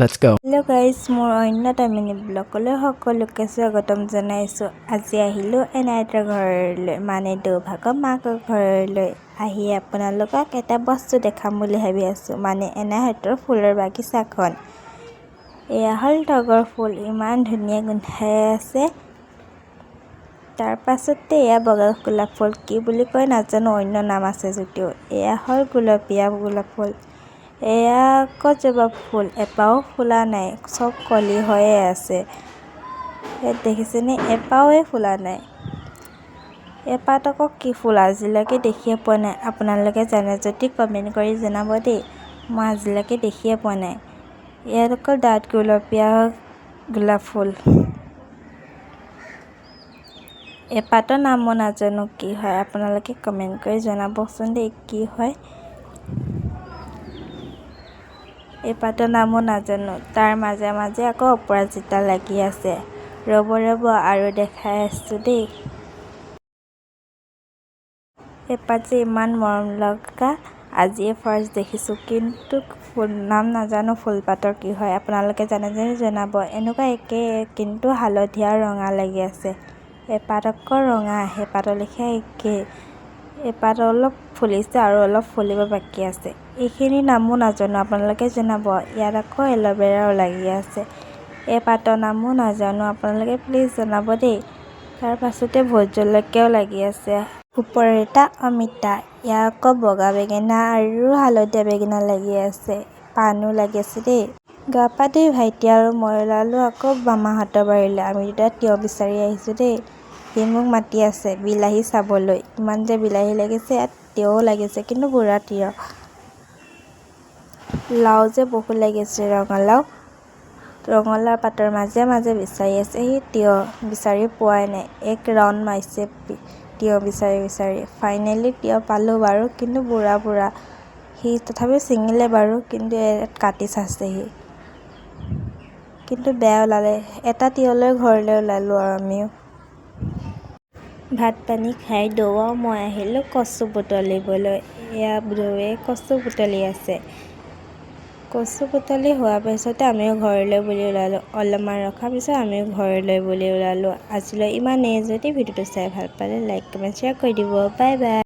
Let's go. Hello guys, মোৰ অন্য এটা মিনি ব্লগলৈ সকলোকে স্বাগতম জনাইছোঁ। আজি আহিলোঁ এনাইতৰ ঘৰলৈ, মানে দৌভাগৰ মাকৰ ঘৰলৈ। আহি আপোনালোকক এটা বস্তু দেখাম বুলি ভাবি আছোঁ, মানে এনাইহঁতৰ ফুলৰ বাগিচাখন। এয়া হ'ল তগৰ ফুল, ইমান ধুনীয়া গোন্ধাই আছে। তাৰ পাছতে এয়া বগা গোলাপ ফুল, কি বুলি কয় নাজানো, অন্য নাম আছে যদিও। এয়া হ'ল গুলপীয়া গোলাপ ফুল। এয়া আকৌ জবা ফুল, এপাও ফুলা নাই, চব কলি হৈয়ে আছে। ইয়াত দেখিছেনে, এপাওৱে ফুলা নাই। এপাত আকৌ কি ফুল আজিলৈকে দেখিয়ে পোৱা নাই। আপোনালোকে জানে যদি কমেণ্ট কৰি জনাব দেই, মই আজিলৈকে দেখিয়ে পোৱা নাই। ইয়াত আকৌ ডাঠ গুলপীয়া গোলাপ ফুল। এপাতৰ নাম মই নাজানো কি হয়, আপোনালোকে কমেণ্ট কৰি জনাবচোন দেই কি হয়। এপাতৰ নামো নাজানো। তাৰ মাজে মাজে আকৌ অপৰাজিতা লাগি আছে। ৰ'ব আৰু দেখাই আছোঁ দেই। এপাত যে ইমান মৰম লগা, আজিয়ে ফাৰ্ষ্ট দেখিছোঁ, কিন্তু ফুল নাম নাজানো ফুলপাতৰ কি হয়। আপোনালোকে জানে যদি জনাব। এনেকুৱা একে কিন্তু হালধীয়া ৰঙা লাগি আছে। এপাত আকৌ ৰঙা, এপাতৰ লেখীয়া একেই। এপাত অলপ ফুলিছে আৰু অলপ ফুলিব বাকী আছে। এইখিনি নামো নাজানো, আপোনালোকে জনাব। ইয়াত আকৌ এল'ভেৰাও লাগি আছে। এপাতৰ নামো নাজানো, আপোনালোকে প্লিজ জনাব দেই। তাৰ পাছতে ভোট জলকীয়াও লাগি আছে। ওপৰত এটা অমিতা। ইয়াত আকৌ বগা বেঙেনা আৰু হালধীয়া বেঙেনা লাগি আছে। পাণো লাগি আছে দেই। গা পা ধুই ভাইটি আৰু মই ওলালোঁ আকৌ মামাহঁতৰ বাৰীলৈ। আমি দুটা তিয়ঁহ বিচাৰি আহিছোঁ দেই। সি মোক মাতি আছে বিলাহী চাবলৈ। ইমান যে বিলাহী লাগিছে, ইয়াত তিয়ঁহো লাগিছে, কিন্তু বুঢ়া তিয়ঁহ। লাও যে বহুত লাগিছে, ৰঙালাও পাতৰ মাজে মাজে বিচাৰি আছে সি তিয়ঁহ, বিচাৰি পোৱাই নাই। এক ৰাউণ্ড মাৰিছে তিয়ঁহ বিচাৰি। ফাইনেলি তিয়ঁহ পালোঁ বাৰু, কিন্তু বুঢ়া। সি তথাপিও ছিঙিলে বাৰু, কিন্তু ইয়াত কাটি চাইছেহি, কিন্তু বেয়া ওলালে। এটা তিয়ঁহ লৈ ঘৰলৈ ওলালোঁ আৰু আমিও। ভাত পানী খাই দৌ আৰু মই আহিলোঁ কচু বুটলিবলৈ। এয়া দৌৱে কচু বুটলি আছে। কচু বুটলি হোৱাৰ পিছতে আমিও ঘৰলৈ বুলি ওলালোঁ। অলপমান ৰখাৰ পিছত আমিও ঘৰলৈ বুলি ওলালোঁ। আজিলৈ ইমানেই। যদি ভিডিঅ'টো চাই ভাল পালে লাইক কমেণ্ট শ্বেয়াৰ কৰি দিব। Bye bye.